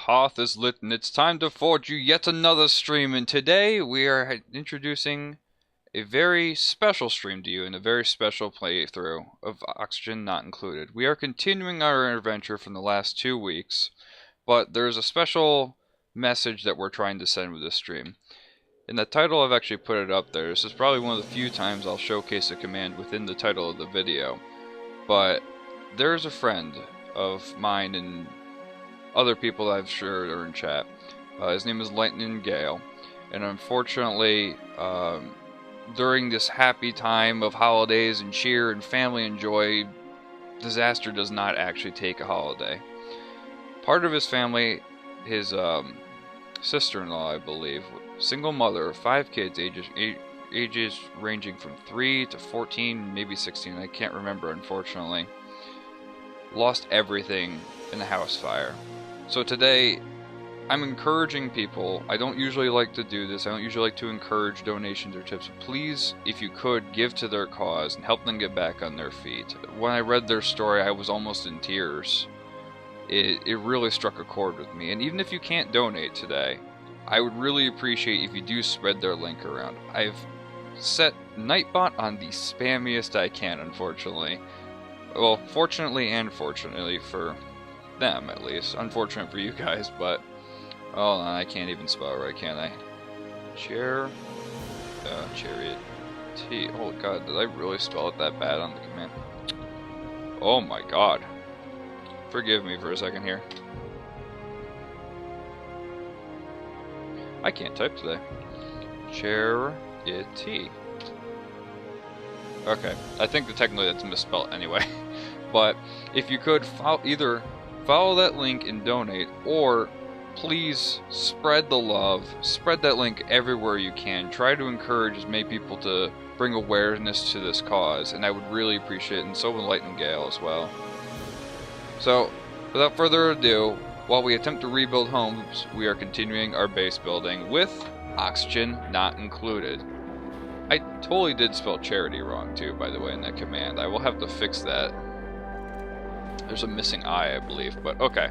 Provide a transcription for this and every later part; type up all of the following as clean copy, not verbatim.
hearth is lit and it's time to forge you yet another stream, and today we are introducing a very special stream to you and a very special playthrough of Oxygen Not Included. We are continuing our adventure from the last 2 weeks, but there's a special message that we're trying to send with this stream. In the title, I've actually put it up there. This is probably one of the few times I'll showcase a command within the title of the video, but there's a friend of mine and other people I've shared are in chat. His name is Lightning Gale, and unfortunately, during this happy time of holidays and cheer and family and joy, disaster does not actually take a holiday. Part of his family, his sister-in-law, I believe, single mother, 5 kids, ages ranging from 3 to 14, maybe 16, I can't remember unfortunately, lost everything in the house fire. So today, I'm encouraging people. I don't usually like to do this. I don't usually like to encourage donations or tips. Please, if you could, give to their cause and help them get back on their feet. When I read their story, I was almost in tears. It really struck a chord with me. And even if you can't donate today, I would really appreciate if you do spread their link around. I've set Nightbot on the spammiest I can, unfortunately. Well, fortunately and fortunately for them, at least. Unfortunate for you guys, but oh, I can't even spell it right, can I? Chariot T. Oh god, did I really spell it that bad on the command? Oh my god. Forgive me for a second here. I can't type today. Chariot T. Okay, I think that technically that's misspelled anyway. But if you could either follow that link and donate, or please spread the love, spread that link everywhere you can. Try to encourage as many people to bring awareness to this cause, and I would really appreciate it, and so would Lightning Gale as well. So, without further ado, while we attempt to rebuild homes, we are continuing our base building with Oxygen Not Included. I totally did spell charity wrong too, by the way, in that command. I will have to fix that. There's a missing I believe, but okay.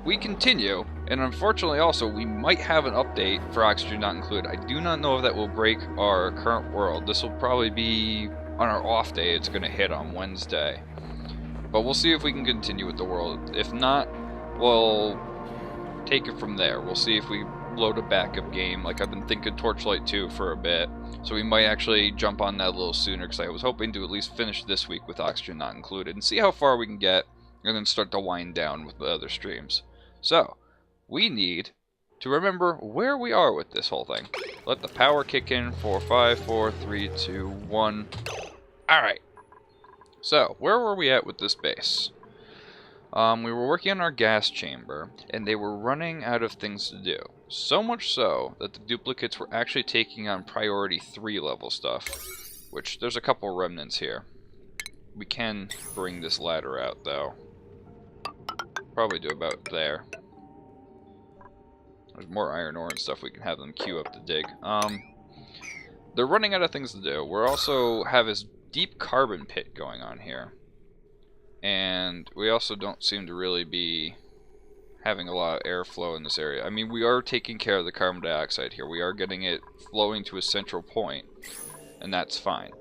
We continue, and unfortunately also, we might have an update for Oxygen Not Included. I do not know if that will break our current world. This will probably be on our off day. It's going to hit on Wednesday. But we'll see if we can continue with the world. If not, we'll take it from there. We'll see if we load a backup game. Like, I've been thinking Torchlight 2 for a bit, so we might actually jump on that a little sooner, because I was hoping to at least finish this week with Oxygen Not Included and see how far we can get, and then start to wind down with the other streams. So, we need to remember where we are with this whole thing. Let the power kick in. 4, 5, 4, 3, 2, 1. Alright. So, where were we at with this base? We were working on our gas chamber, and they were running out of things to do. So much so that the duplicates were actually taking on priority 3 level stuff, which there's a couple remnants here. We can bring this ladder out, though. Probably do about there. There's more iron ore and stuff we can have them queue up to dig. They're running out of things to do. We're also have this deep carbon pit going on here. And we also don't seem to really be having a lot of airflow in this area. I mean, we are taking care of the carbon dioxide here. We are getting it flowing to a central point, and that's fine.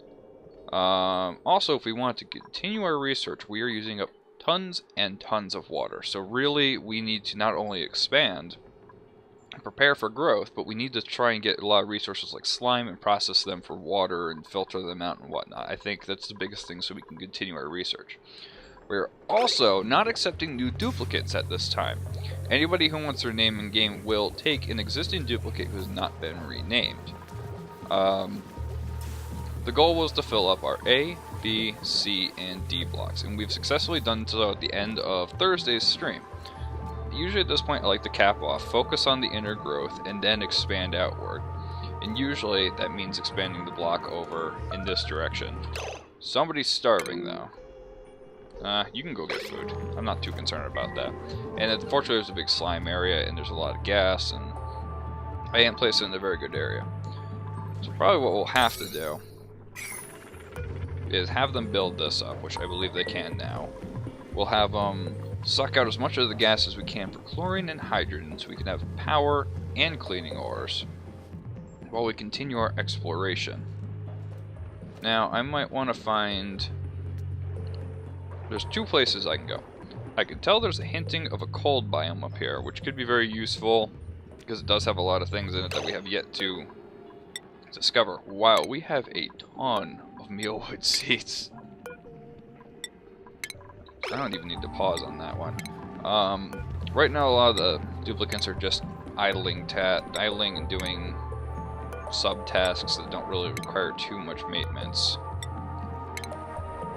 Also, if we want to continue our research, we are using up tons and tons of water. So really, we need to not only expand and prepare for growth, but we need to try and get a lot of resources like slime and process them for water and filter them out and whatnot. I think that's the biggest thing so we can continue our research. We're also not accepting new duplicates at this time. Anybody who wants their name in game will take an existing duplicate who has not been renamed. The goal was to fill up our A, B, C, and D blocks, and we've successfully done so at the end of Thursday's stream. Usually at this point I like to cap off, focus on the inner growth, and then expand outward. And usually that means expanding the block over in this direction. Somebody's starving though. You can go get food. I'm not too concerned about that. And unfortunately there's a big slime area and there's a lot of gas, and I ain't placed it in a very good area. So probably what we'll have to do is have them build this up, which I believe they can now. We'll have them Suck out as much of the gas as we can for chlorine and hydrogen so we can have power and cleaning ores while we continue our exploration. Now, I might want to find... There's two places I can go. I can tell there's a hinting of a cold biome up here, which could be very useful because it does have a lot of things in it that we have yet to discover. Wow, we have a ton of mealwood seeds. I don't even need to pause on that one. Right now, a lot of the duplicants are just idling and doing subtasks that don't really require too much maintenance.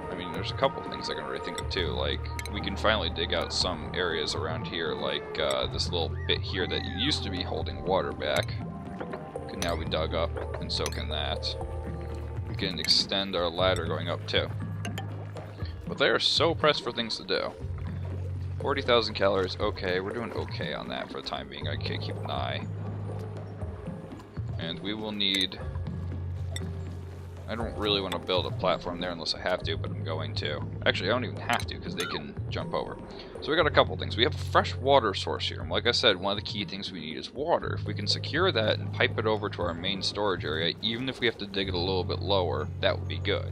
I mean, there's a couple of things I can really think of too. Like, we can finally dig out some areas around here, like this little bit here that used to be holding water back. Can now be dug up, and so can that. We can extend our ladder going up too. But they are so pressed for things to do. 40,000 calories, okay, we're doing okay on that for the time being. I can't keep an eye. And we will need... I don't really want to build a platform there unless I have to, but I'm going to. Actually, I don't even have to because they can jump over. So we got a couple things. We have a fresh water source here. And like I said, one of the key things we need is water. If we can secure that and pipe it over to our main storage area, even if we have to dig it a little bit lower, that would be good.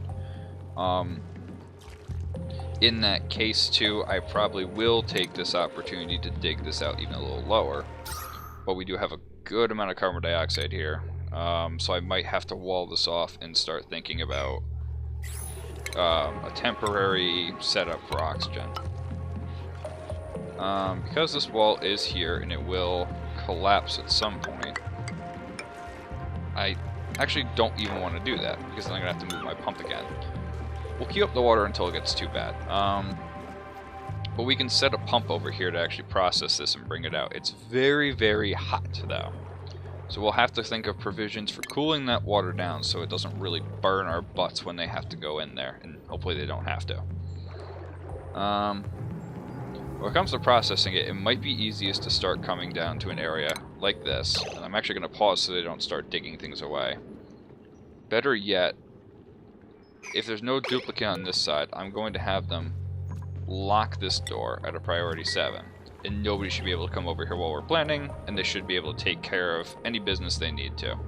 In that case, too, I probably will take this opportunity to dig this out even a little lower. But we do have a good amount of carbon dioxide here. So I might have to wall this off and start thinking about a temporary setup for oxygen. Because this wall is here and it will collapse at some point, I actually don't even want to do that because then I'm going to have to move my pump again. We'll keep up the water until it gets too bad. But we can set a pump over here to actually process this and bring it out. It's very, very hot though. So we'll have to think of provisions for cooling that water down so it doesn't really burn our butts when they have to go in there. And hopefully they don't have to. When it comes to processing it, it might be easiest to start coming down to an area like this. And I'm actually going to pause so they don't start digging things away. Better yet, if there's no duplicate on this side, I'm going to have them lock this door at a priority 7. And nobody should be able to come over here while we're planning, and they should be able to take care of any business they need to.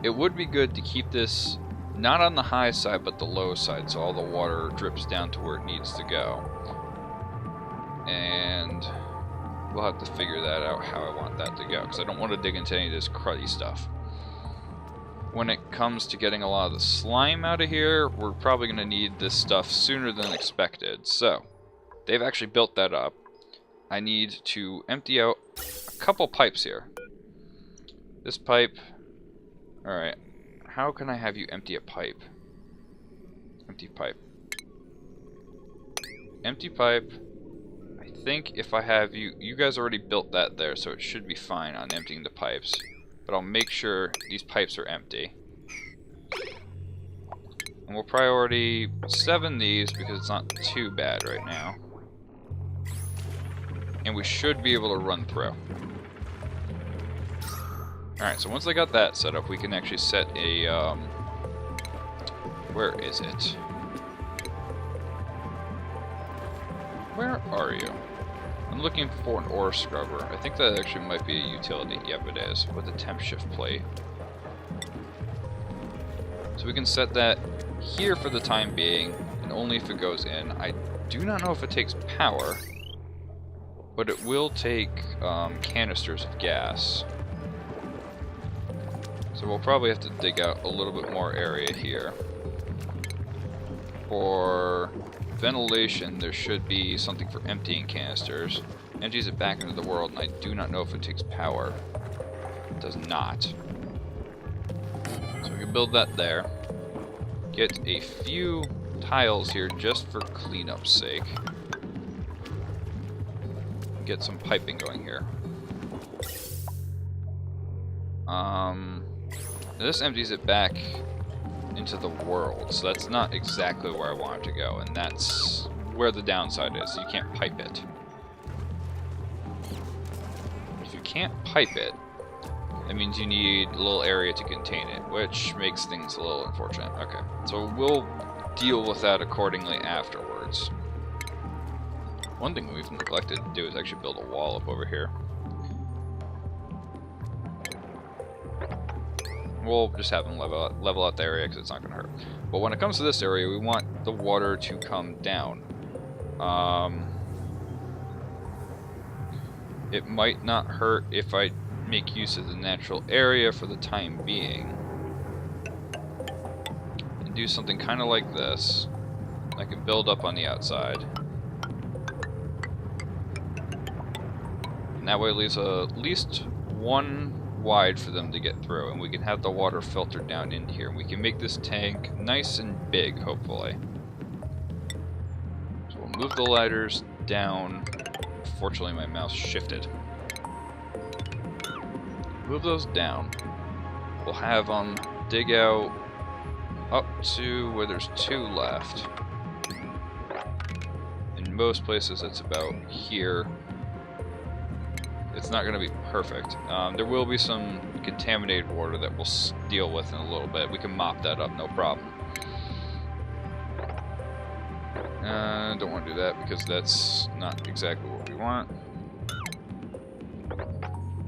It would be good to keep this not on the high side, but the low side, so all the water drips down to where it needs to go. And we'll have to figure that out, how I want that to go, because I don't want to dig into any of this cruddy stuff. When it comes to getting a lot of the slime out of here, we're probably going to need this stuff sooner than expected, so... They've actually built that up. I need to empty out a couple pipes here. This pipe... Alright. How can I have you empty a pipe? Empty pipe. Empty pipe. I think if I have you... You guys already built that there, so it should be fine on emptying the pipes. But I'll make sure these pipes are empty. And we'll priority 7 these because it's not too bad right now. And we should be able to run through. Alright, so once I got that set up, we can actually set a, where is it? Where are you? I'm looking for an ore scrubber. I think that actually might be a utility. Yep, it is, with a temp shift plate. So we can set that here for the time being, and only if it goes in. I do not know if it takes power, but it will take canisters of gas. So we'll probably have to dig out a little bit more area here. For ventilation, there should be something for emptying canisters. Empties it back into the world, and I do not know if it takes power. It does not. So we can build that there. Get a few tiles here just for cleanup's sake. Get some piping going here. This empties it back into the world, so that's not exactly where I want it to go, and that's where the downside is. You can't pipe it. If you can't pipe it, that means you need a little area to contain it, which makes things a little unfortunate. Okay, so we'll deal with that accordingly afterwards. One thing we've neglected to do is actually build a wall up over here. We'll just have them level out the area because it's not going to hurt. But when it comes to this area, we want the water to come down. It might not hurt if I make use of the natural area for the time being. And do something kind of like this. I can build up on the outside. And that way it leaves at least one wide for them to get through, and we can have the water filtered down in here. We can make this tank nice and big, hopefully. So we'll move the ladders down. Fortunately, my mouse shifted. Move those down. We'll have them dig out up to where there's 2 left. In most places, it's about here. It's not going to be perfect. There will be some contaminated water that we'll deal with in a little bit. We can mop that up, no problem. Don't want to do that because that's not exactly what we want.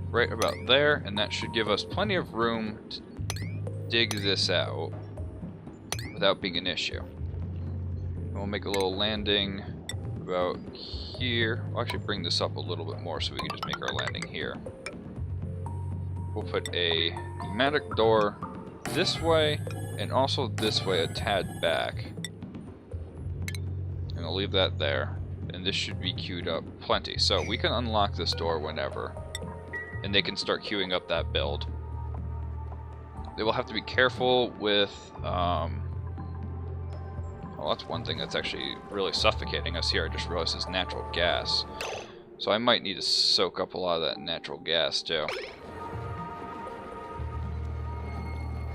Right about there, and that should give us plenty of room to dig this out without being an issue. And we'll make a little landing about here. We'll actually bring this up a little bit more so we can just make our landing here. We'll put a pneumatic door this way and also this way a tad back. And I'll leave that there. And this should be queued up plenty. So we can unlock this door whenever. And they can start queuing up that build. They will have to be careful with well, that's one thing that's actually really suffocating us here. I just realized is natural gas. So I might need to soak up a lot of that natural gas, too.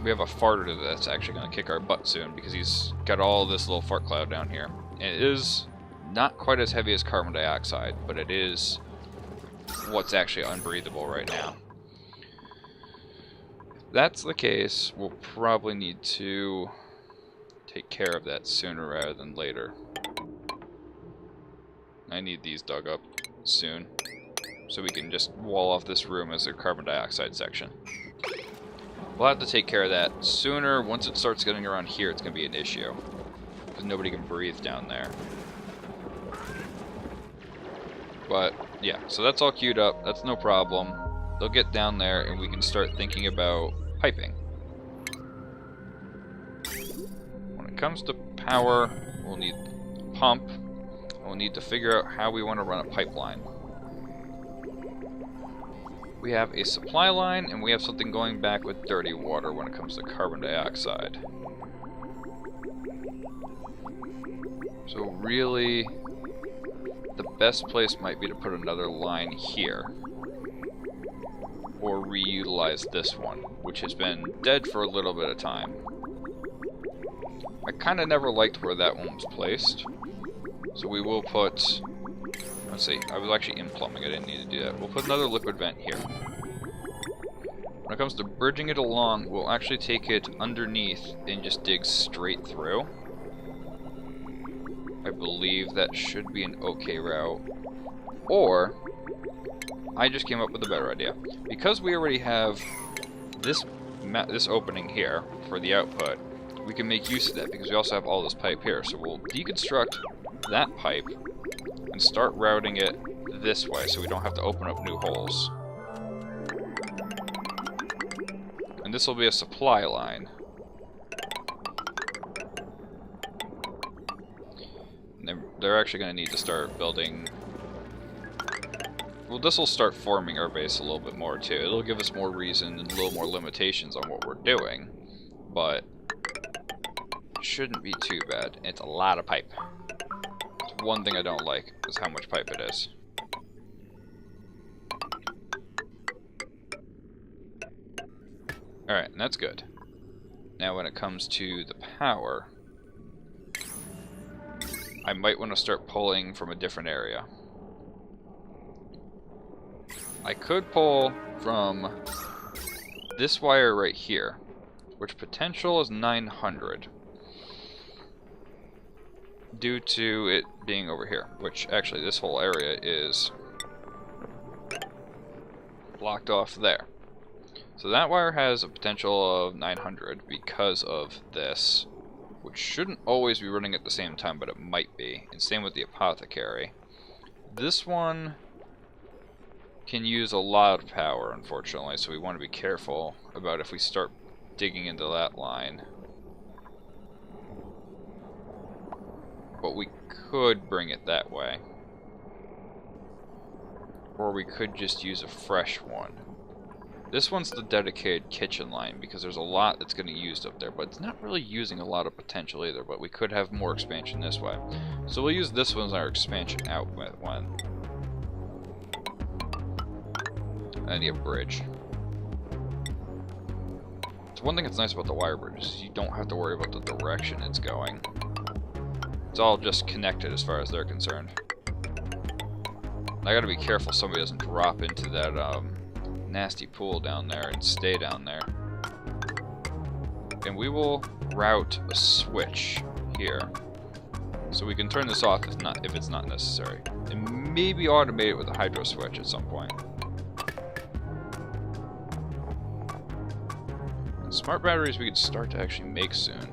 We have a farter that's actually going to kick our butt soon because he's got all this little fart cloud down here. And it is not quite as heavy as carbon dioxide, but it is what's actually unbreathable right now. If that's the case, we'll probably need to take care of that sooner rather than later. I need these dug up soon so we can just wall off this room as a carbon dioxide section. We'll have to take care of that sooner. Once it starts getting around here, it's going to be an issue because nobody can breathe down there. But yeah, so that's all queued up. That's no problem. They'll get down there and we can start thinking about piping. When it comes to power, we'll need a pump. We'll need to figure out how we want to run a pipeline. We have a supply line and we have something going back with dirty water when it comes to carbon dioxide. So really, the best place might be to put another line here. Or reutilize this one, which has been dead for a little bit of time. I kind of never liked where that one was placed. So we will put... Let's see, I was actually in plumbing, I didn't need to do that. We'll put another liquid vent here. When it comes to bridging it along, we'll actually take it underneath and just dig straight through. I believe that should be an okay route. Or, I just came up with a better idea. Because we already have this opening here for the output, we can make use of that because we also have all this pipe here. So we'll deconstruct that pipe and start routing it this way so we don't have to open up new holes. And this will be a supply line. And they're actually going to need to start building... Well, this will start forming our base a little bit more too. It'll give us more reason and a little more limitations on what we're doing. But it shouldn't be too bad. It's a lot of pipe. It's one thing I don't like, is how much pipe it is. Alright, and that's good. Now when it comes to the power, I might want to start pulling from a different area. I could pull from this wire right here, which potential is 900. due to it being over here, which actually this whole area is blocked off there. So that wire has a potential of 900 because of this, which shouldn't always be running at the same time, but it might be. And same with the apothecary. This one can use a lot of power, unfortunately, so we want to be careful about if we start digging into that line. But we could bring it that way. Or we could just use a fresh one. This one's the dedicated kitchen line because there's a lot that's getting used up there, but it's not really using a lot of potential either, but we could have more expansion this way. So we'll use this one as our expansion outlet one. I need a bridge. So one thing that's nice about the wire bridge is you don't have to worry about the direction it's going. It's all just connected as far as they're concerned. I gotta be careful somebody doesn't drop into that nasty pool down there and stay down there. And we will route a switch here, so we can turn this off if it's not necessary, and maybe automate it with a hydro switch at some point. And smart batteries we can start to actually make soon.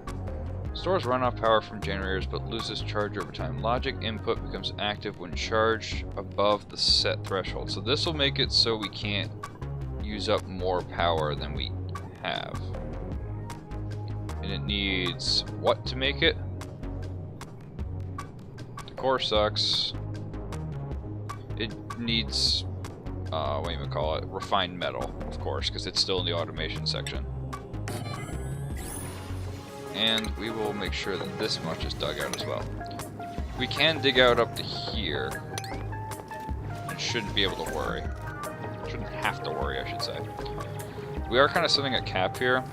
Stores runoff power from generators but loses charge over time. Logic input becomes active when charged above the set threshold. So this will make it so we can't use up more power than we have. And it needs what to make it? The core sucks. It needs, what do you call it? Refined metal, of course, because it's still in the automation section. And we will make sure that this much is dug out as well. We can dig out up to here. And shouldn't be able to worry. Shouldn't have to worry, I should say. We are kind of setting a cap here.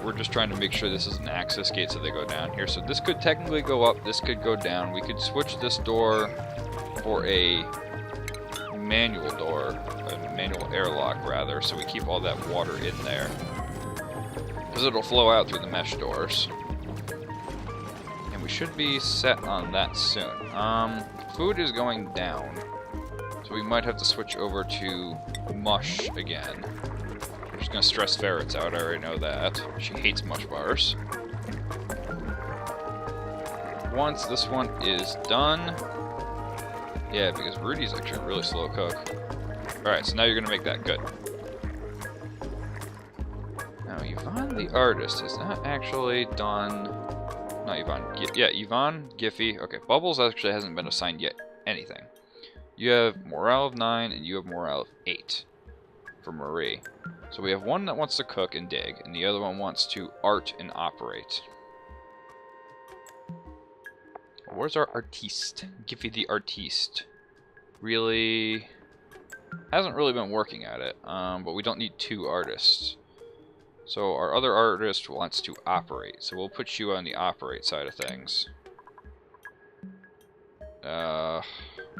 We're just trying to make sure this is an access gate so they go down here. So this could technically go up, this could go down. We could switch this door for a manual door, a manual airlock rather, so we keep all that water in there. Because it'll flow out through the mesh doors. And we should be set on that soon. Food is going down. So we might have to switch over to mush again. I'm just going to stress ferrets out, I already know that. She hates mush bars. Once this one is done... Yeah, because Rudy's actually a really slow cook. Alright, so now you're going to make that good. Now, Yvonne the artist has not actually done... Not Yvonne. Yeah, Yvonne, Giffy. Okay, Bubbles actually hasn't been assigned yet anything. You have morale of 9, and you have morale of 8 for Marie. So we have one that wants to cook and dig, and the other one wants to art and operate. Where's our artiste? Giffy the artiste. Really... hasn't really been working at it, but we don't need 2 artists. So our other artist wants to operate, so we'll put you on the operate side of things. Where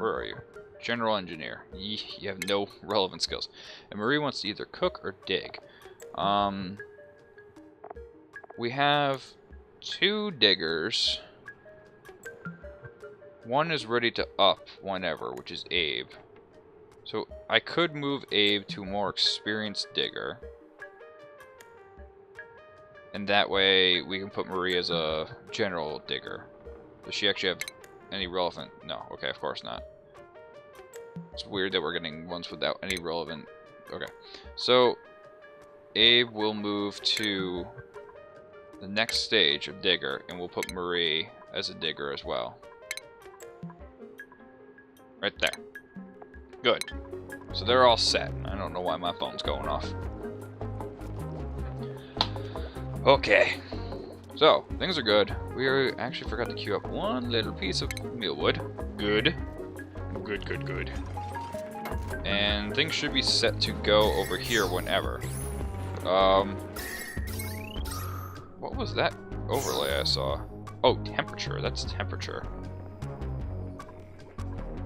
are you? General engineer. You have no relevant skills. And Marie wants to either cook or dig. We have 2 diggers. One is ready to up whenever, which is Abe. So I could move Abe to a more experienced digger. And that way we can put Marie as a general digger. Does she actually have any relevant? No, okay, of course not. It's weird that we're getting ones without any relevant... Okay, so Abe will move to the next stage of digger, and we'll put Marie as a digger as well. Right there. Good. So they're all set. I don't know why my phone's going off. Okay. So, things are good. We actually forgot to queue up one little piece of mealwood. Good. Good, good, good. And things should be set to go over here whenever. What was that overlay I saw? Oh, temperature. That's temperature.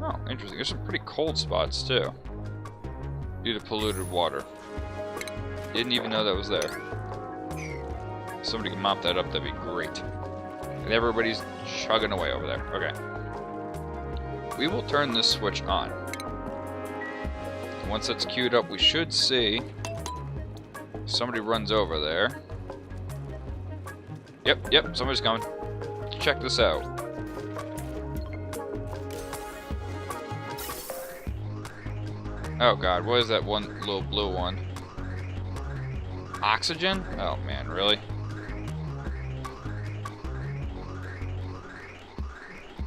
Oh, interesting. There's some pretty cold spots, too. Due to polluted water. Didn't even know that was there. If somebody can mop that up, that'd be great. And everybody's chugging away over there. Okay. We will turn this switch on. Once it's queued up, we should see somebody runs over there. Yep, somebody's coming. Check this out. Oh god, what is that one little blue one? Oxygen? Oh man, really?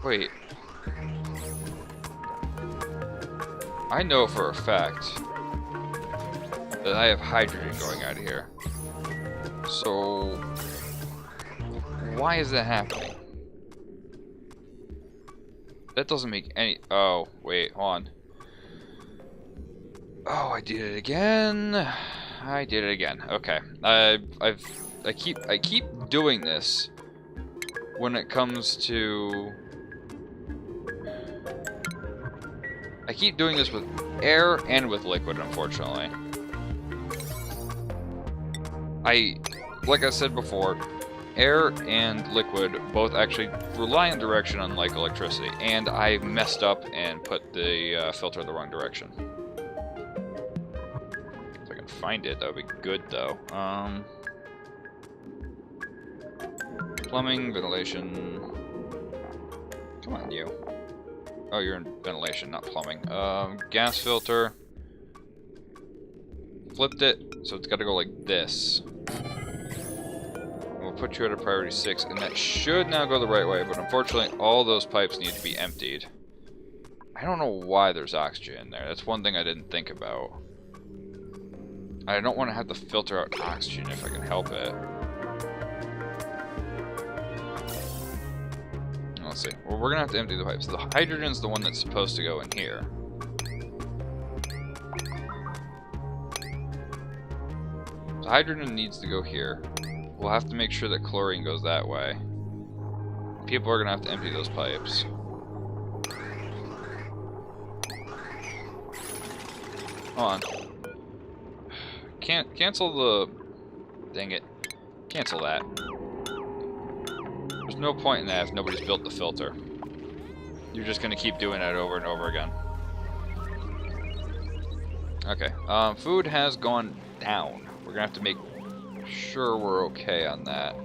Wait. I know for a fact that I have hydrogen going out of here. So why is that happening? That doesn't make any... Oh, wait, hold on. Oh, I did it again. I did it again. Okay. I keep doing this when it comes to... I keep doing this with air and with liquid, unfortunately. Like I said before, air and liquid both actually rely on direction unlike electricity, and I messed up and put the filter the wrong direction. If I can find it, that would be good, though. Plumbing, ventilation... Come on, you. Oh, you're in ventilation, not plumbing. Gas filter. Flipped it, so it's got to go like this. We'll put you at a priority 6, and that should now go the right way, but unfortunately all those pipes need to be emptied. I don't know why there's oxygen in there. That's one thing I didn't think about. I don't want to have to filter out oxygen if I can help it. Let's see. Well, we're going to have to empty the pipes. The hydrogen's the one that's supposed to go in here. The hydrogen needs to go here. We'll have to make sure that chlorine goes that way. People are going to have to empty those pipes. Hold on. Can't cancel the... Dang it. Cancel that. There's no point in that if nobody's built the filter. You're just going to keep doing that over and over again. Okay. Food has gone down. We're going to have to make sure we're okay on that.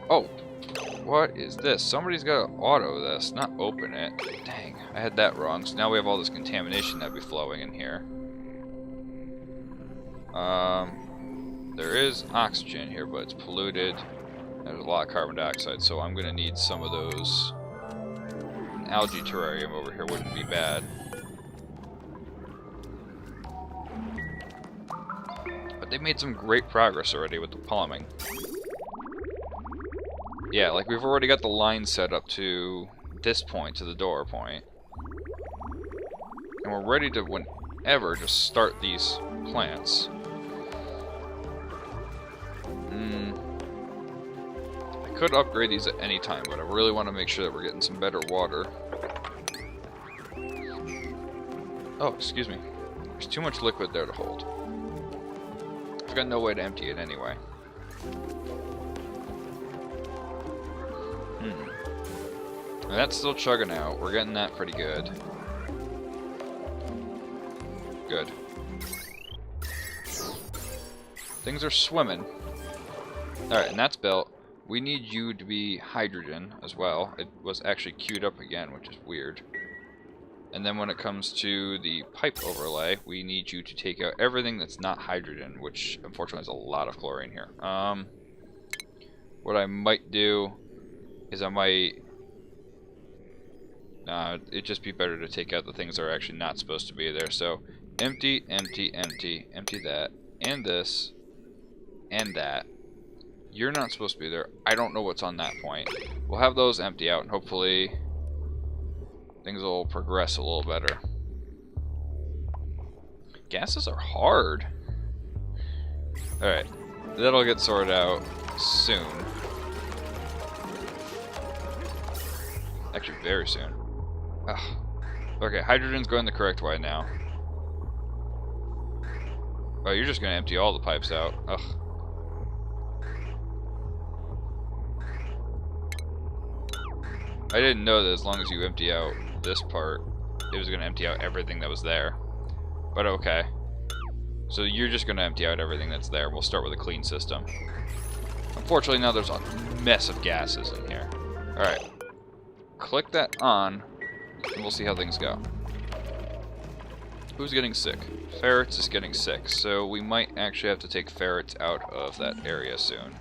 Oh, what is this? Somebody's got to auto this, not open it. Dang, I had that wrong. So now we have all this contamination that be flowing in here. There is oxygen here, but it's polluted. There's a lot of carbon dioxide, so I'm going to need some of those. An algae terrarium over here wouldn't be bad. But they made some great progress already with the plumbing. Yeah, like we've already got the line set up to this point, to the door point. And we're ready to, whenever, just start these plants. I could upgrade these at any time, but I really want to make sure that we're getting some better water. Oh, excuse me. There's too much liquid there to hold. I've got no way to empty it anyway. And that's still chugging out. We're getting that pretty good. Good. Things are swimming. Alright, and that's built. We need you to be hydrogen as well. It was actually queued up again, which is weird. And then when it comes to the pipe overlay, we need you to take out everything that's not hydrogen, which unfortunately is a lot of chlorine here. What I might do is I might... it'd just be better to take out the things that are actually not supposed to be there. So, empty, empty, empty, empty that, and this, and that. You're not supposed to be there. I don't know what's on that point. We'll have those empty out, and hopefully things will progress a little better. Gases are hard. Alright, that'll get sorted out soon. Actually, very soon. Ugh. Okay, hydrogen's going the correct way now. Oh, you're just going to empty all the pipes out. Ugh. I didn't know that as long as you empty out this part, it was going to empty out everything that was there. But okay. So you're just going to empty out everything that's there. We'll start with a clean system. Unfortunately, now there's a mess of gases in here. Alright. Click that on, and we'll see how things go. Who's getting sick? Ferrets is getting sick, so we might actually have to take ferrets out of that area soon.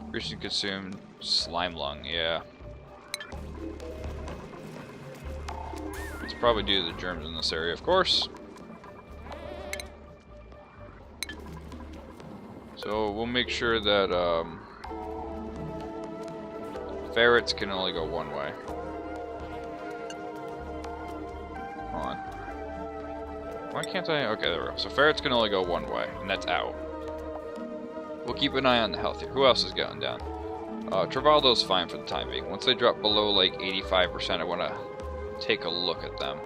Recently consumed slime lung, yeah. It's probably due to the germs in this area, of course. So we'll make sure that ferrets can only go one way. Hold on. Why can't I? Okay, there we go. So ferrets can only go one way, and that's out. We'll keep an eye on the health here. Who else is going down? Travaldo's fine for the time being. Once they drop below like 85%, I want to take a look at them.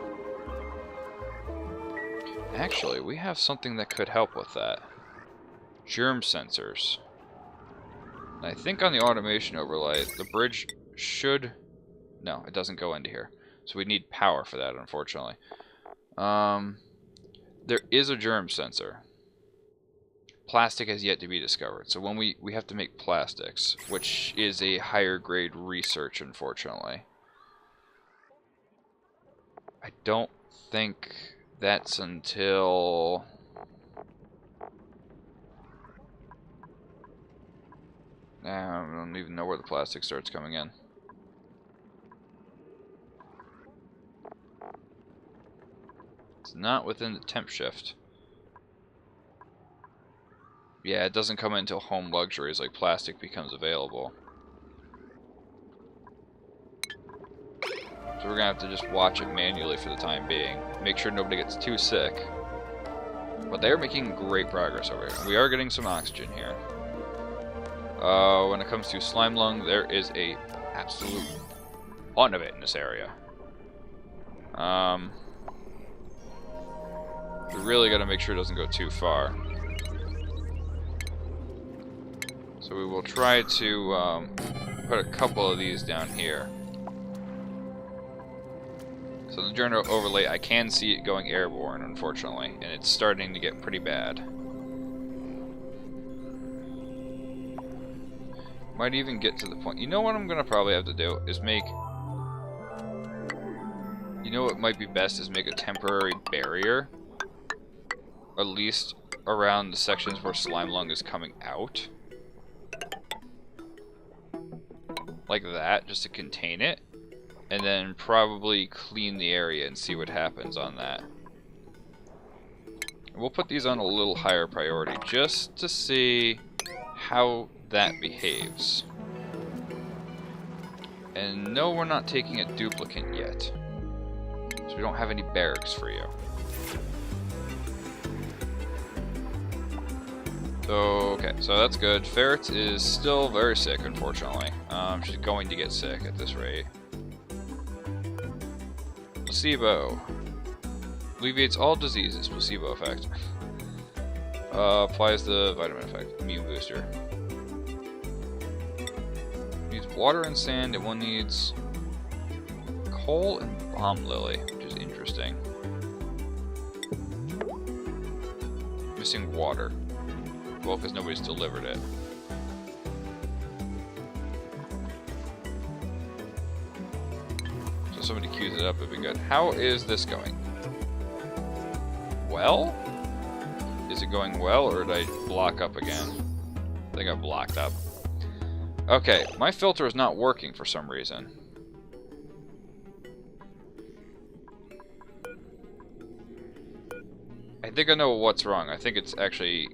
Actually, we have something that could help with that. Germ sensors. And I think on the automation overlay, the bridge should... No, it doesn't go into here. So we need power for that, unfortunately. There is a germ sensor. Plastic has yet to be discovered. So when we have to make plastics, which is a higher grade research, unfortunately. I don't think that's until... I don't even know where the plastic starts coming in. It's not within the temp shift. Yeah, it doesn't come in until home luxuries like plastic becomes available. So we're gonna have to just watch it manually for the time being. Make sure nobody gets too sick. But they're making great progress over here. We are getting some oxygen here. When it comes to slime lung, there is a absolute ton of it in this area. We really got to make sure it doesn't go too far. So we will try to put a couple of these down here. So the journal overlay, I can see it going airborne, unfortunately, and it's starting to get pretty bad. Might even get to the point. You know what I'm gonna probably have to do is make. You know what might be best is make a temporary barrier, at least around the sections where slime lung is coming out, like that, just to contain it, and then probably clean the area and see what happens on that. We'll put these on a little higher priority just to see how that behaves. And no, we're not taking a duplicate yet, so we don't have any barracks for you. So, okay, so that's good. Ferret is still very sick, unfortunately. She's going to get sick at this rate. Placebo. Alleviates all diseases. Placebo effect. Applies the vitamin effect. Immune booster. Needs water and sand, and one needs coal and bomb lily, which is interesting. Missing water. Well, because nobody's delivered it. So somebody queues it up, it'd be good. How is this going? Well? Is it going well, or did I block up again? I think I blocked up. Okay, my filter is not working for some reason. I think I know what's wrong. I think it's actually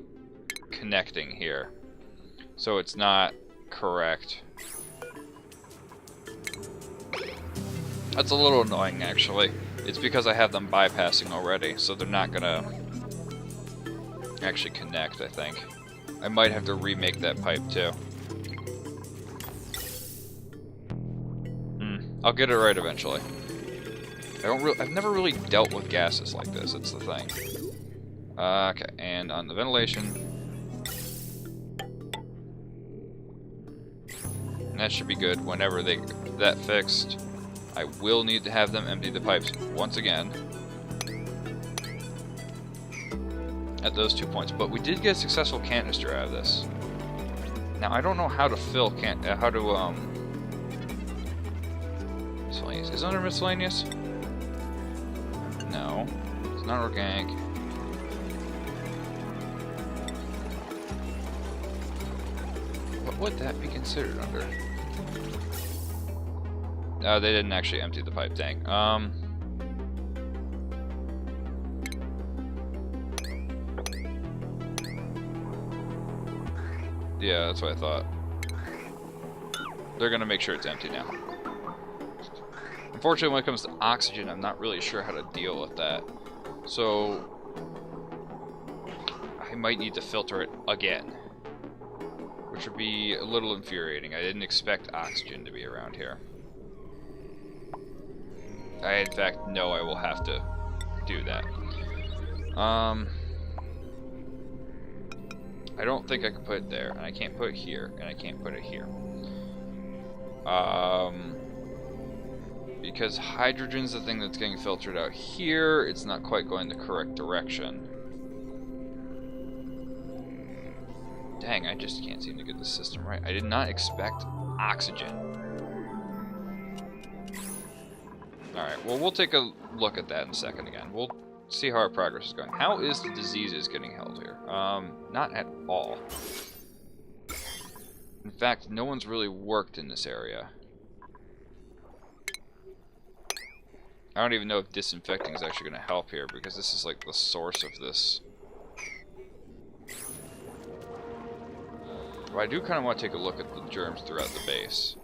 connecting here. So it's not correct. That's a little annoying, actually. It's because I have them bypassing already, so they're not gonna actually connect, I think. I might have to remake that pipe, too. I'll get it right eventually. I've never really dealt with gases like this, that's the thing. Okay, and on the ventilation, that should be good. Whenever they get that fixed, I will need to have them empty the pipes once again at those 2 points. But we did get a successful canister out of this. Now I don't know how to fill miscellaneous. Is it under miscellaneous? No, it's not organic. What would that be considered under? They didn't actually empty the pipe tank. Yeah, that's what I thought. They're gonna make sure it's empty now. Unfortunately, when it comes to oxygen, I'm not really sure how to deal with that. So, I might need to filter it again, which would be a little infuriating. I didn't expect oxygen to be around here. I, in fact, know I will have to do that. I don't think I can put it there, and I can't put it here, and I can't put it here. Because hydrogen's the thing that's getting filtered out here, it's not quite going the correct direction. Dang, I just can't seem to get the system right. I did not expect oxygen. Alright, well, we'll take a look at that in a second again. We'll see how our progress is going. How is the diseases getting held here? Not at all. In fact, no one's really worked in this area. I don't even know if disinfecting is actually going to help here, because this is like the source of this. But I do kind of want to take a look at the germs throughout the base.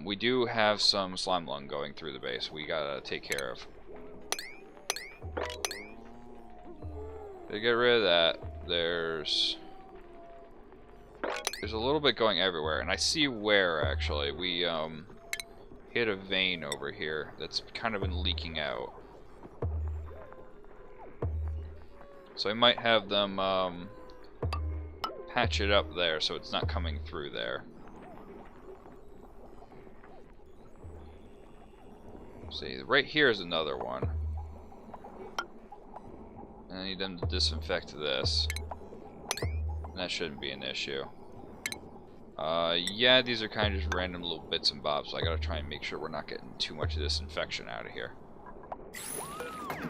We do have some slime lung going through the base we gotta take care of. To get rid of that, there's a little bit going everywhere, and I see where actually we hit a vein over here that's kind of been leaking out. So I might have them patch it up there so it's not coming through there. See, right here is another one. And I need them to disinfect this. And that shouldn't be an issue. Yeah, these are kind of just random little bits and bobs, so I gotta try and make sure we're not getting too much disinfection out of here.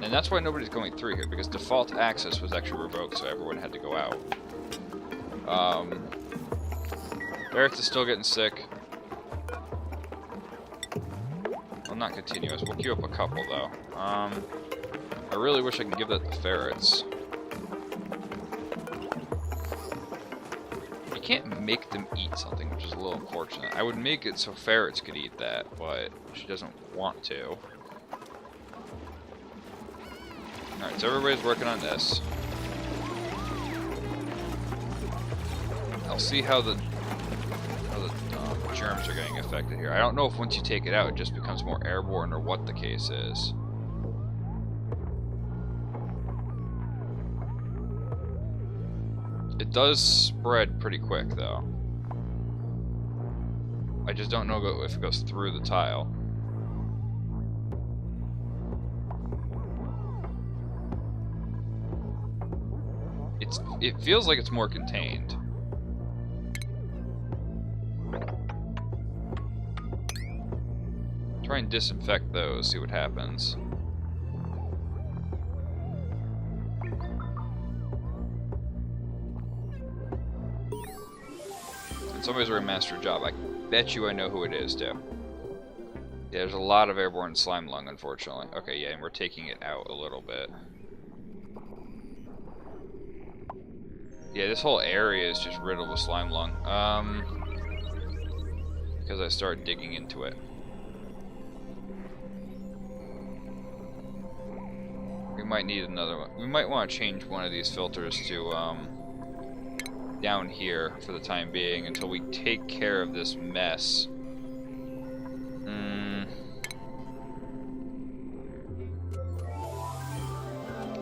And that's why nobody's going through here, because default access was actually revoked, so everyone had to go out. Barrett's is still getting sick. Well, not continuous. We'll queue up a couple, though. I really wish I could give that to ferrets. You can't make them eat something, which is a little unfortunate. I would make it so ferrets could eat that, but she doesn't want to. Alright, so everybody's working on this. I'll see how the germs are getting affected here. I don't know if once you take it out, it just becomes more airborne or what the case is. It does spread pretty quick, though. I just don't know if it goes through the tile. It feels like it's more contained. Try and disinfect those, see what happens. And somebody's doing a master job. I bet you I know who it is, too. Yeah, there's a lot of airborne slime lung, unfortunately. Okay, yeah, and we're taking it out a little bit. Yeah, this whole area is just riddled with slime lung. Because I started digging into it. We might need another one. We might want to change one of these filters to down here for the time being until we take care of this mess.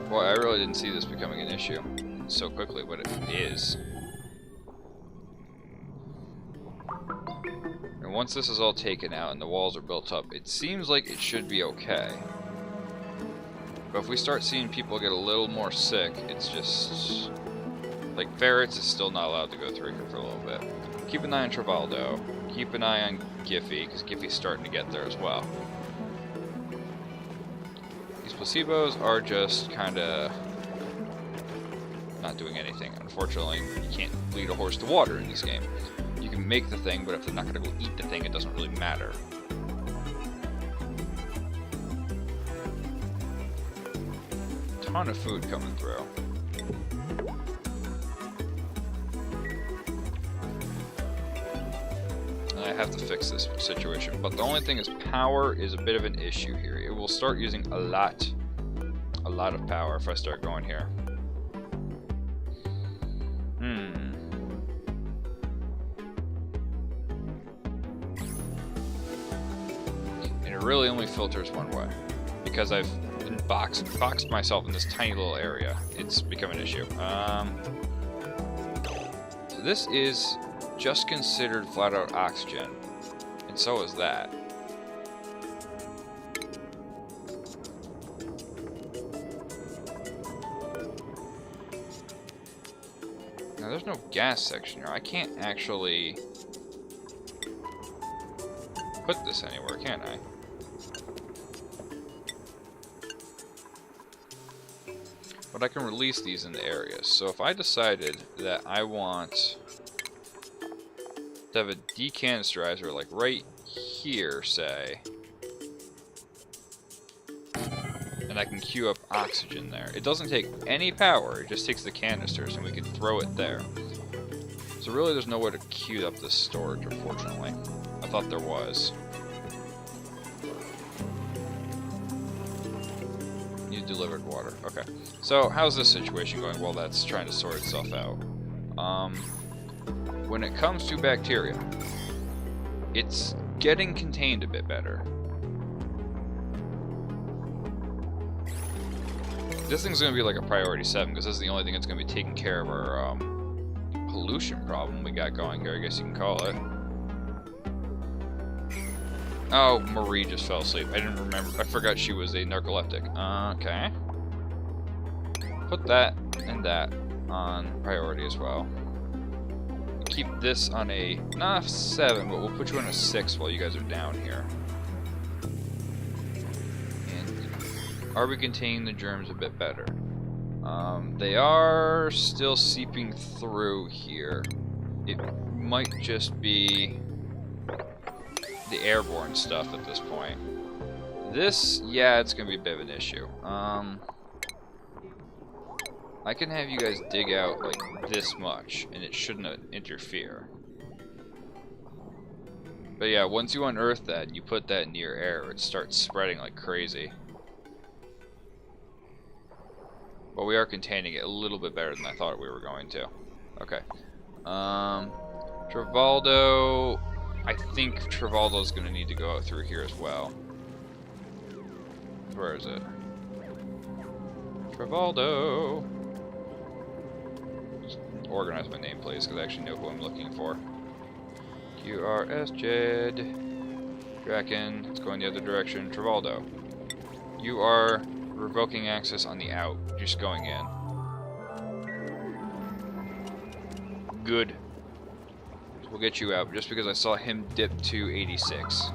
Boy, I really didn't see this becoming an issue so quickly, but it is. once this is all taken out and the walls are built up, it seems like it should be okay. But if we start seeing people get a little more sick, it's just... Like, ferrets is still not allowed to go through here for a little bit. Keep an eye on Travaldo. Keep an eye on Giffy, because Giffy's starting to get there as well. These placebos are just kind of not doing anything. Unfortunately, you can't lead a horse to water in this game. You can make the thing, but if they're not going to go eat the thing, it doesn't really matter. Ton of food coming through. I have to fix this situation, but the only thing is power is a bit of an issue here. It will start using a lot of power if I start going here. And it really only filters one way, because I've boxed myself in this tiny little area. It's become an issue. So this is just considered flat out oxygen, and so is that. Now there's no gas section here. I can't actually put this anywhere, can I? But I can release these into areas. So if I decided that I want to have a decanisterizer like right here, say, and I can queue up oxygen there. It doesn't take any power, it just takes the canisters and we can throw it there. So really there's no way to queue up this storage, unfortunately. I thought there was. You delivered water. Okay. So how's this situation going? Well, that's trying to sort itself out. When it comes to bacteria, it's getting contained a bit better. This thing's going to be like a priority 7, because this is the only thing that's going to be taking care of our pollution problem we got going here, I guess you can call it. Oh, Marie just fell asleep. I didn't remember. I forgot she was a narcoleptic. Okay. Put that and that on priority as well. Keep this on a, not a 7, but we'll put you on a 6 while you guys are down here. And are we containing the germs a bit better? They are still seeping through here. It might just be the airborne stuff at this point. This, yeah, it's gonna be a bit of an issue. I can have you guys dig out like this much, and it shouldn't interfere. But yeah, once you unearth that and you put that near air, it starts spreading like crazy. But we are containing it a little bit better than I thought we were going to. Okay. Travaldo, I think Travaldo's gonna need to go out through here as well. Where is it? Travaldo! Just organize my name, please, because I actually know who I'm looking for. QRS Jed. Draken, it's going the other direction. Travaldo. You are revoking access on the out, just going in. Good. So we'll get you out, just because I saw him dip to 86.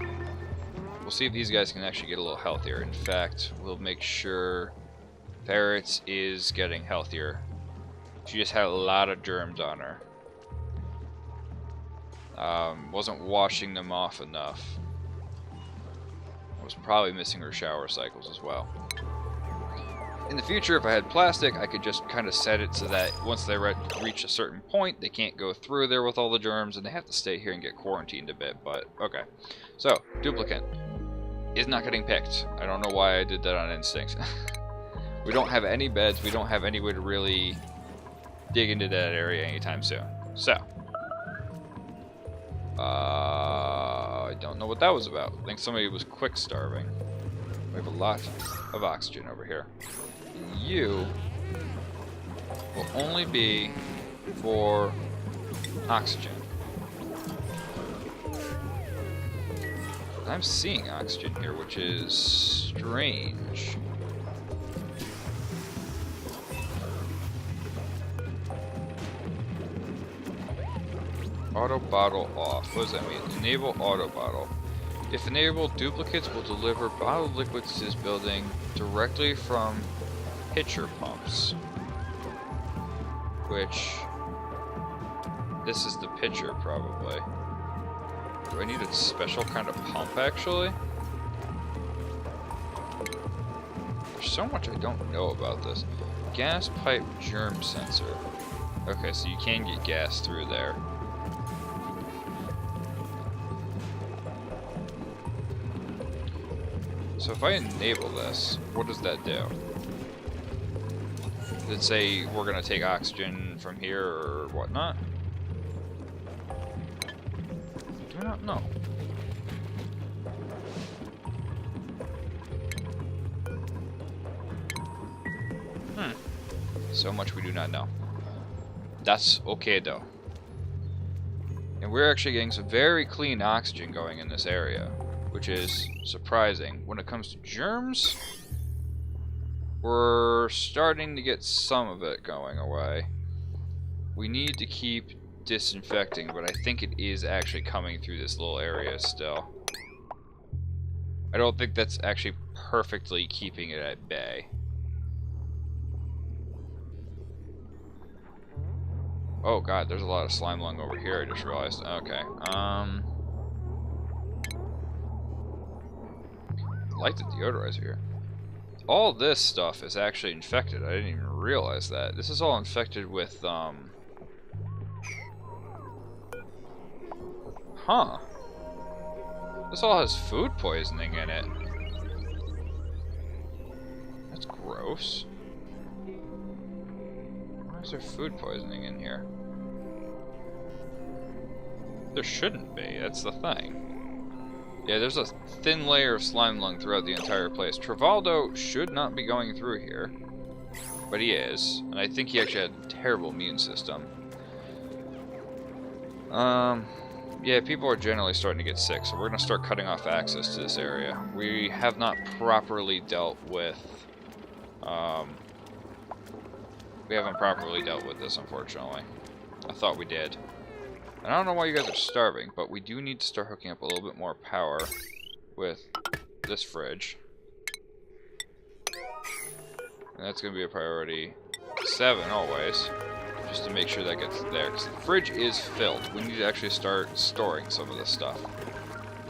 We'll see if these guys can actually get a little healthier. In fact, we'll make sure Ferrets is getting healthier. She just had a lot of germs on her. Wasn't washing them off enough. Was probably missing her shower cycles as well. In the future, if I had plastic, I could just kind of set it so that once they reach a certain point, they can't go through there with all the germs, and they have to stay here and get quarantined a bit, but okay. So, duplicate is not getting picked. I don't know why I did that on instinct. We don't have any beds, we don't have any way to really dig into that area anytime soon. So, I don't know what that was about. I think somebody was quick starving. We have a lot of oxygen over here. And you will only be for oxygen. I'm seeing oxygen here, which is strange. Auto bottle off. What does that mean? Enable auto bottle. If enabled, duplicates will deliver bottled liquids to this building directly from pitcher pumps. Which... this is the pitcher, probably. Do I need a special kind of pump, actually? There's so much I don't know about this. Gas pipe germ sensor. Okay, so you can get gas through there. So if I enable this, what does that do? Does it say we're going to take oxygen from here or whatnot? I do not know. So much we do not know. That's okay though. And we're actually getting some very clean oxygen going in this area, which is surprising. When it comes to germs, we're starting to get some of it going away. We need to keep disinfecting, but I think it is actually coming through this little area still. I don't think that's actually perfectly keeping it at bay. Oh god, there's a lot of slime lung over here, I just realized. Okay, light the deodorizer here. All this stuff is actually infected. I didn't even realize that. This is all infected with, huh. This all has food poisoning in it. That's gross. Why is there food poisoning in here? There shouldn't be, that's the thing. Yeah, there's a thin layer of slime lung throughout the entire place. Travaldo should not be going through here, but he is, and I think he actually had a terrible immune system. Yeah, people are generally starting to get sick, so we're going to start cutting off access to this area. We have not properly dealt with, we haven't properly dealt with this, unfortunately. I thought we did. And I don't know why you guys are starving, but we do need to start hooking up a little bit more power with this fridge. And that's going to be a priority 7 always, just to make sure that gets there, because the fridge is filled. We need to actually start storing some of this stuff.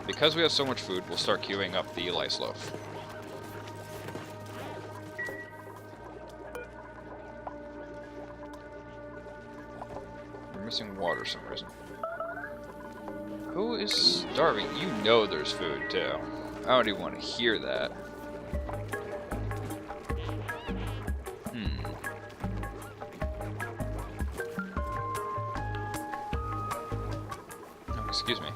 Because we have so much food, we'll start queuing up the lice loaf. We're missing water for some reason. Who is starving? You know there's food, too. I don't even want to hear that. Oh, excuse me.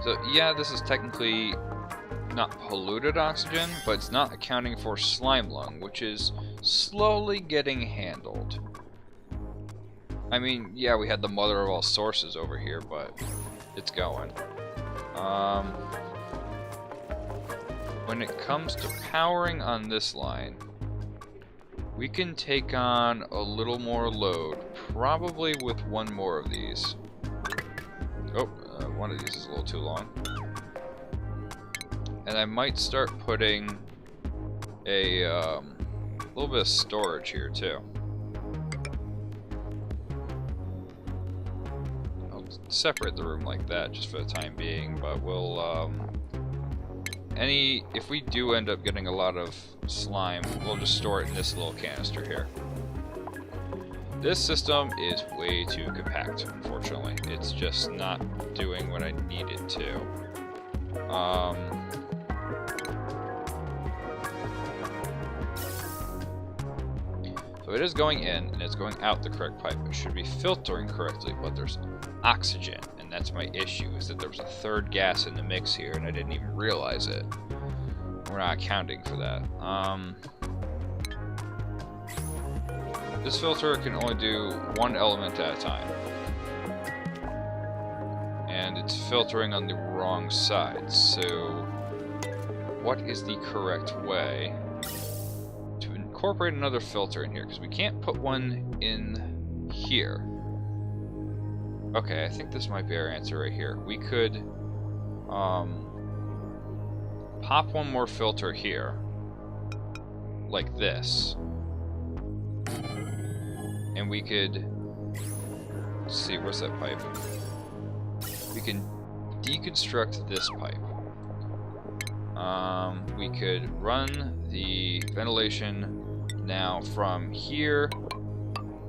So, yeah, this is technically not polluted oxygen, but it's not accounting for slime lung, which is slowly getting handled. I mean, yeah, we had the mother of all sources over here, but it's going. When it comes to powering on this line, we can take on a little more load, probably with one more of these. Oh, one of these is a little too long. And I might start putting a little bit of storage here, too. Separate the room like that just for the time being, but we'll if we do end up getting a lot of slime, we'll just store it in this little canister here. This system is way too compact, unfortunately. It's just not doing what I need it to. So it is going in, and it's going out the correct pipe. It should be filtering correctly, but there's oxygen, and that's my issue, is that there was a third gas in the mix here, and I didn't even realize it. We're not accounting for that. This filter can only do one element at a time. And it's filtering on the wrong side. So what is the correct way to incorporate another filter in here? Because we can't put one in here. Okay, I think this might be our answer right here. We could pop one more filter here, like this. And we could, let's see, where's that pipe? We can deconstruct this pipe. We could run the ventilation now from here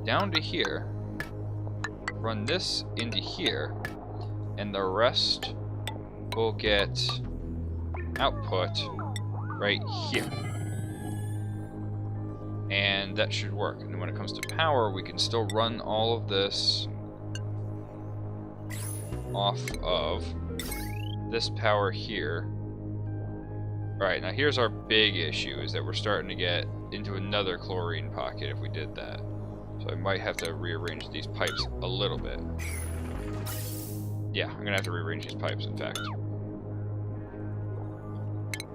down to here, run this into here, and the rest will get output right here. And that should work. And when it comes to power, we can still run all of this off of this power here. Alright, now here's our big issue, is that we're starting to get into another chlorine pocket if we did that. So I might have to rearrange these pipes a little bit. Yeah, I'm gonna have to rearrange these pipes, in fact.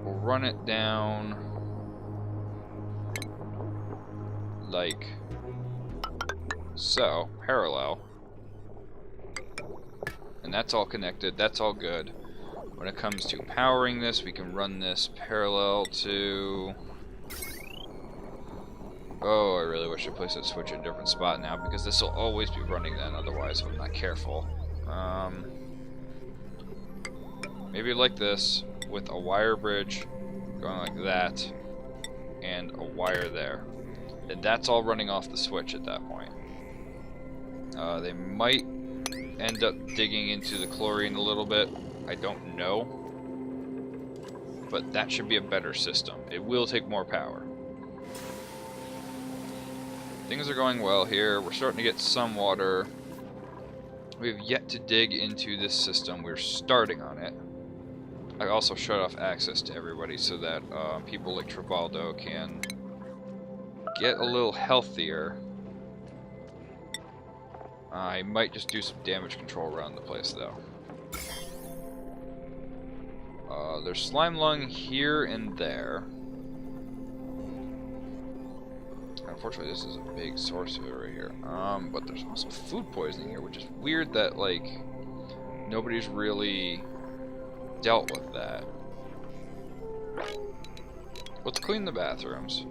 We'll run it down like so, parallel. And that's all connected, that's all good. When it comes to powering this, we can run this parallel to... Oh, I really wish I placed that switch in a different spot now, because this will always be running then, otherwise if I'm not careful. Maybe like this, with a wire bridge going like that, and a wire there. And that's all running off the switch at that point. They might end up digging into the chlorine a little bit. I don't know. But that should be a better system. It will take more power. Things are going well here. We're starting to get some water. We've yet to dig into this system. We're starting on it. I also shut off access to everybody so that people like Tribaldo can get a little healthier. I might just do some damage control around the place though. There's slime lung here and there. Unfortunately, this is a big source of it right here. But there's also food poisoning here, which is weird that, like, nobody's really dealt with that. Let's clean the bathrooms.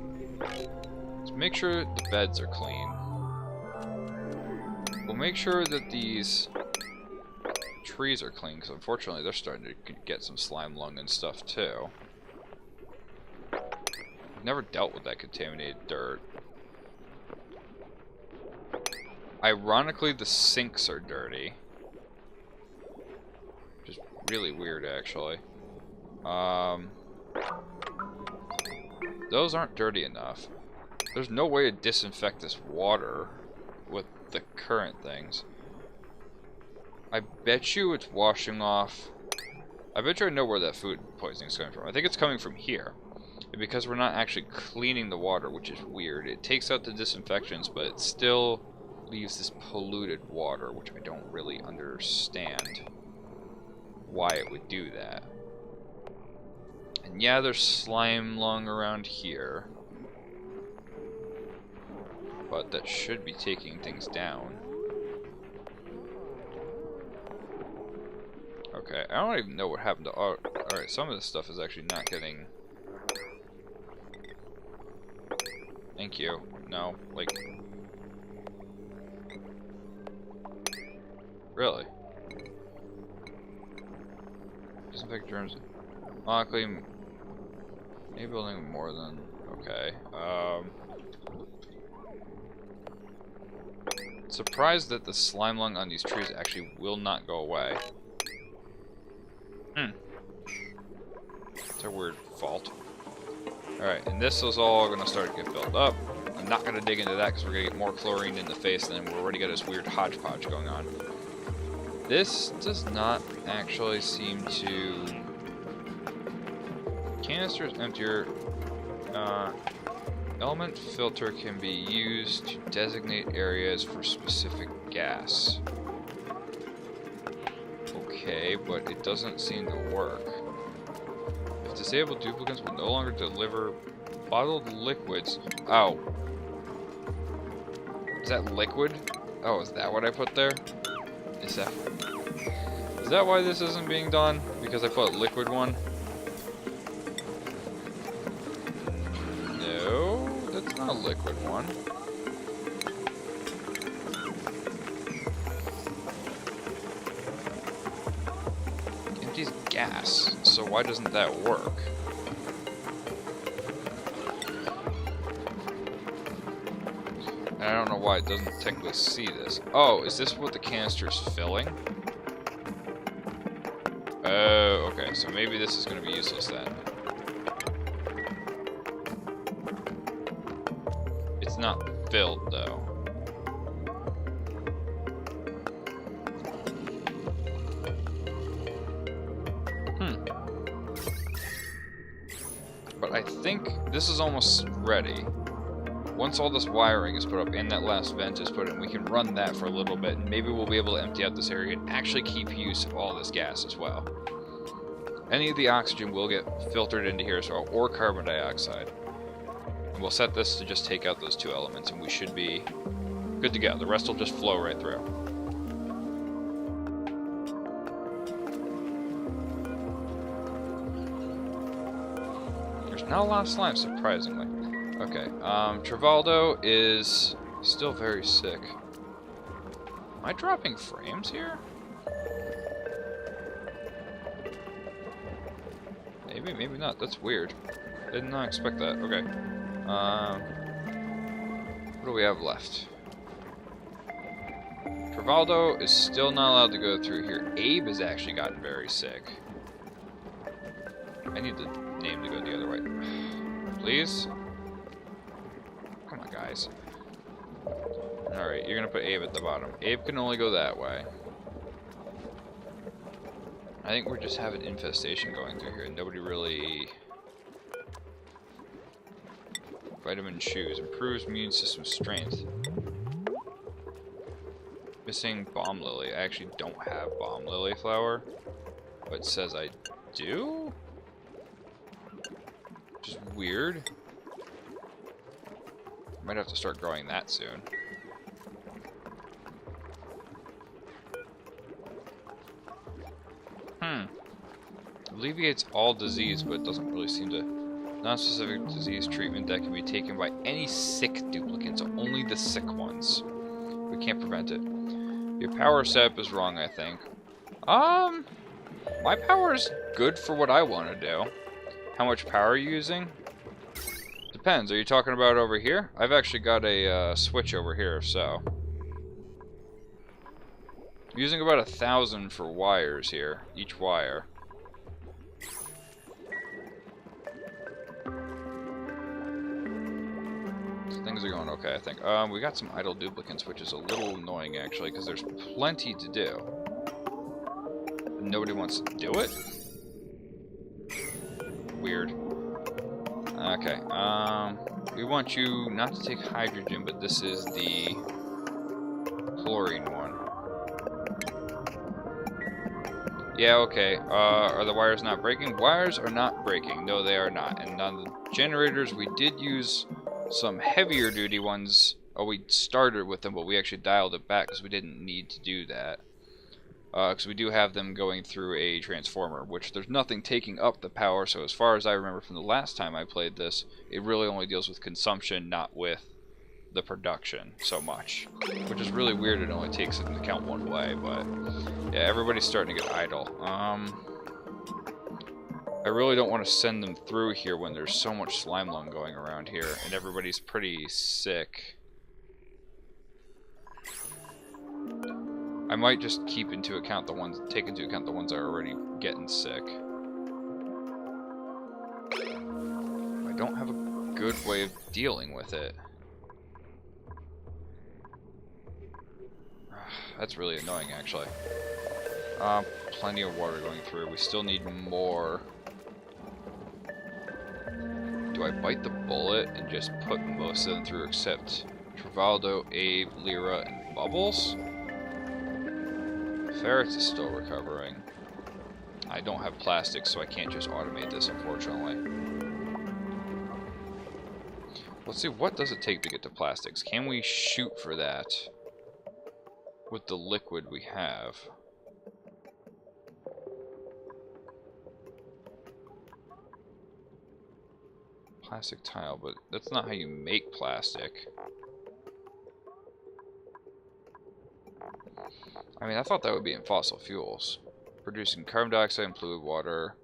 Let's make sure the beds are clean. We'll make sure that these trees are clean, because unfortunately they're starting to get some slime lung and stuff too. I've never dealt with that contaminated dirt. Ironically, the sinks are dirty, which is really weird actually. Those aren't dirty enough. There's no way to disinfect this water with the current things. I bet you it's washing off. I bet you I know where that food poisoning is coming from. I think it's coming from here. And because we're not actually cleaning the water, which is weird. It takes out the disinfectants, but it still leaves this polluted water, which I don't really understand why it would do that. And yeah, there's slime lung around here. But that should be taking things down. Okay, I don't even know what happened to... Oh, alright, some of this stuff is actually not getting... Thank you. No, like... Really? Disinfect germs. Luckily, maybe building more than... Okay, surprised that the slime lung on these trees actually will not go away. It's a weird fault. Alright, and this is all going to start to get built up. I'm not going to dig into that because we're going to get more chlorine in the face, and then we've already got this weird hodgepodge going on. This does not actually seem to... Canisters emptier. Element filter can be used to designate areas for specific gas. okay, but it doesn't seem to work. If disabled duplicates will no longer deliver bottled liquids. Oh. Is that liquid? Oh, is that what I put there? Is that why this isn't being done? Because I put liquid one? No, that's not a liquid one. Empties gas, so why doesn't that work? And I don't know why it doesn't technically see this. Oh, is this what the canister's filling? Oh, okay, so maybe this is going to be useless then. It's not filled, though. But I think this is almost ready. Once all this wiring is put up and that last vent is put in, we can run that for a little bit, and maybe we'll be able to empty out this area and actually keep use of all this gas as well. Any of the oxygen will get filtered into here as well, or carbon dioxide. And we'll set this to just take out those two elements, and we should be good to go. The rest will just flow right through. There's not a lot of slime, surprisingly. Okay, Trivaldo is still very sick. Am I dropping frames here? Maybe, maybe not. That's weird. Did not expect that. Okay. What do we have left? Trivaldo is still not allowed to go through here. Abe has actually gotten very sick. I need the name to go the other way. Please? Come on, guys. Alright, you're gonna put Abe at the bottom. Abe can only go that way. I think we're just having infestation going through here. Nobody really... Vitamin shoes. Improves immune system strength. Missing bomb lily. I actually don't have bomb lily flower. But it says I do? Which is weird. Might have to start growing that soon. Alleviates all disease, but doesn't really seem to... Non-specific disease treatment that can be taken by any sick duplicant, so only the sick ones. We can't prevent it. Your power setup is wrong, I think. My power is good for what I want to do. How much power are you using? Depends. Are you talking about over here? I've actually got a switch over here, so... I'm using about 1,000 for wires here, each wire. So things are going okay, I think. We got some idle duplicants, which is a little annoying, actually, because there's plenty to do. And nobody wants to do it? Weird. Okay, we want you not to take hydrogen, but this is the chlorine one. Yeah, okay. Are the wires not breaking? Wires are not breaking. No, they are not. And on the generators, we did use some heavier duty ones. Oh, we started with them, but we actually dialed it back because we didn't need to do that. Because we do have them going through a transformer, which there's nothing taking up the power, so as far as I remember from the last time I played this, it really only deals with consumption, not with the production so much. Which is really weird, it only takes into account one way, but yeah, everybody's starting to get idle. I really don't want to send them through here when there's so much slime lung going around here, and everybody's pretty sick. I might just take into account the ones that are already getting sick. I don't have a good way of dealing with it. That's really annoying, actually. Plenty of water going through. We still need more. Do I bite the bullet and just put most of them through except Trivaldo, Abe, Lyra, and Bubbles? Ferrets is still recovering. I don't have plastics, so I can't just automate this, unfortunately. Let's see, what does it take to get to plastics? Can we shoot for that with the liquid we have? Plastic tile, but that's not how you make plastic. I mean, I thought that would be in fossil fuels. Producing carbon dioxide and fluid water,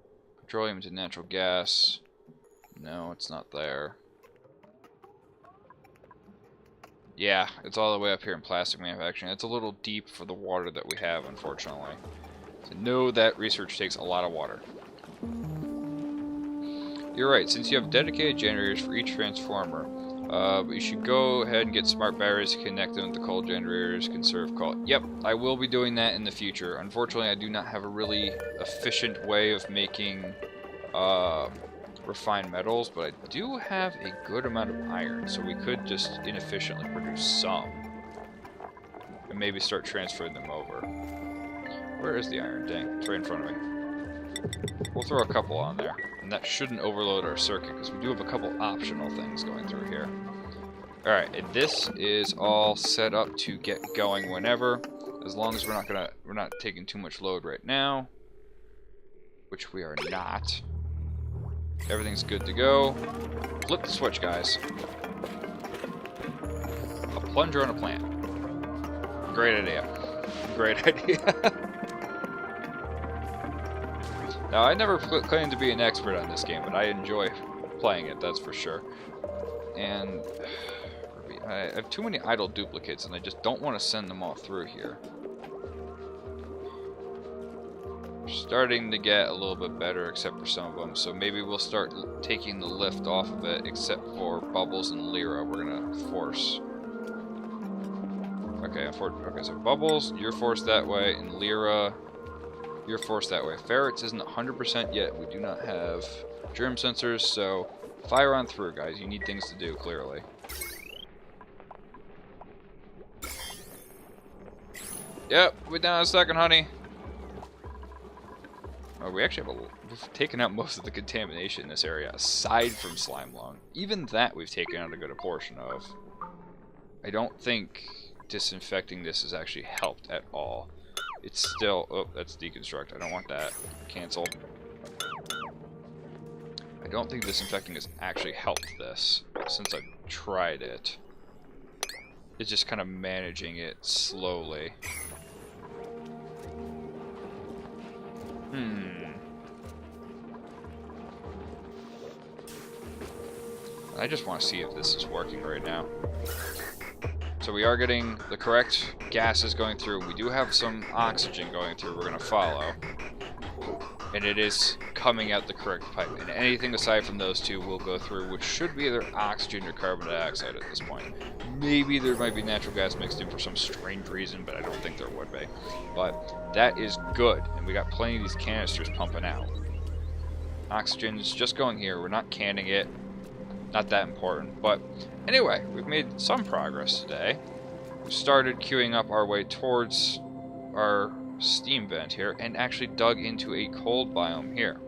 petroleum to natural gas. No, it's not there. Yeah, it's all the way up here in plastic manufacturing. It's a little deep for the water that we have, unfortunately. So know that research takes a lot of water. You're right, since you have dedicated generators for each transformer, you should go ahead and get smart batteries to connect them to coal generators, conserve coal. Yep, I will be doing that in the future. Unfortunately, I do not have a really efficient way of making refined metals, but I do have a good amount of iron, so we could just inefficiently produce some. And maybe start transferring them over. Where is the iron? Dang, it's right in front of me. We'll throw a couple on there, and that shouldn't overload our circuit, because we do have a couple optional things going through here. Alright, and this is all set up to get going whenever, as long as we're not taking too much load right now, which we are not. Everything's good to go. Flip the switch, guys. A plunger on a plant. Great idea. Great idea. Now, I never claimed to be an expert on this game, but I enjoy playing it, that's for sure. And I have too many idle duplicates, and I just don't want to send them all through here. We're starting to get a little bit better, except for some of them, so maybe we'll start taking the lift off of it, except for Bubbles and Lyra. We're gonna force. Okay, so Bubbles, you're forced that way, and Lyra, you're forced that way. Ferrets isn't 100% yet. We do not have germ sensors, so fire on through, guys. You need things to do, clearly. Yep, we're down a second, honey. Oh, we actually have we've taken out most of the contamination in this area, aside from slime lung. Even that we've taken out a good portion of. I don't think disinfecting this has actually helped at all. It's still... Oh, that's deconstruct. I don't want that. Cancel. I don't think disinfecting has actually helped this since I've tried it. It's just kind of managing it slowly. I just want to see if this is working right now. So we are getting the correct gases going through. We do have some oxygen going through we're going to follow. And it is coming out the correct pipe. And anything aside from those two will go through, which should be either oxygen or carbon dioxide at this point. Maybe there might be natural gas mixed in for some strange reason, but I don't think there would be. But that is good. And we got plenty of these canisters pumping out. Oxygen is just going here. We're not canning it. Not that important. But anyway, we've made some progress today. We've started queuing up our way towards our steam vent here and actually dug into a cold biome here.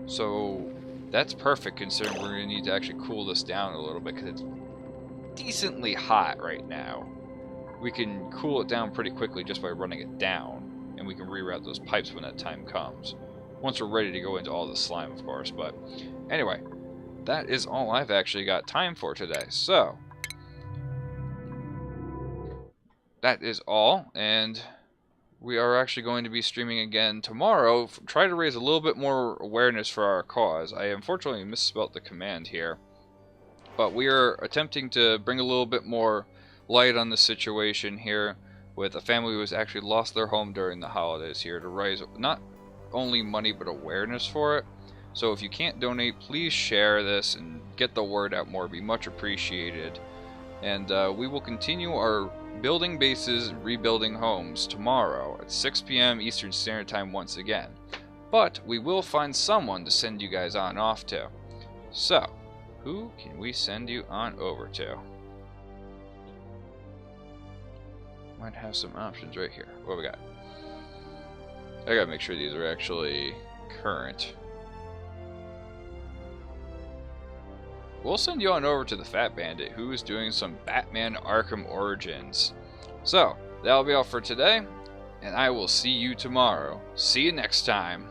So that's perfect considering we're going to need to actually cool this down a little bit because it's decently hot right now. We can cool it down pretty quickly just by running it down, and we can reroute those pipes when that time comes. Once we're ready to go into all the slime, of course. But anyway, that is all I've actually got time for today. So that is all, and we are actually going to be streaming again tomorrow. Try to raise a little bit more awareness for our cause. I unfortunately misspelled the command here, but we are attempting to bring a little bit more light on the situation here with a family who has actually lost their home during the holidays here, to raise not only money but awareness for it. So if you can't donate, please share this and get the word out more. It'd be much appreciated. And we will continue our building bases, rebuilding homes tomorrow at 6 p.m. Eastern Standard Time once again. But we will find someone to send you guys on off to. So, who can we send you on over to? Might have some options right here. What we got? I gotta make sure these are actually current. We'll send you on over to the Fat Bandit, who is doing some Batman Arkham Origins. So, that'll be all for today, and I will see you tomorrow. See you next time.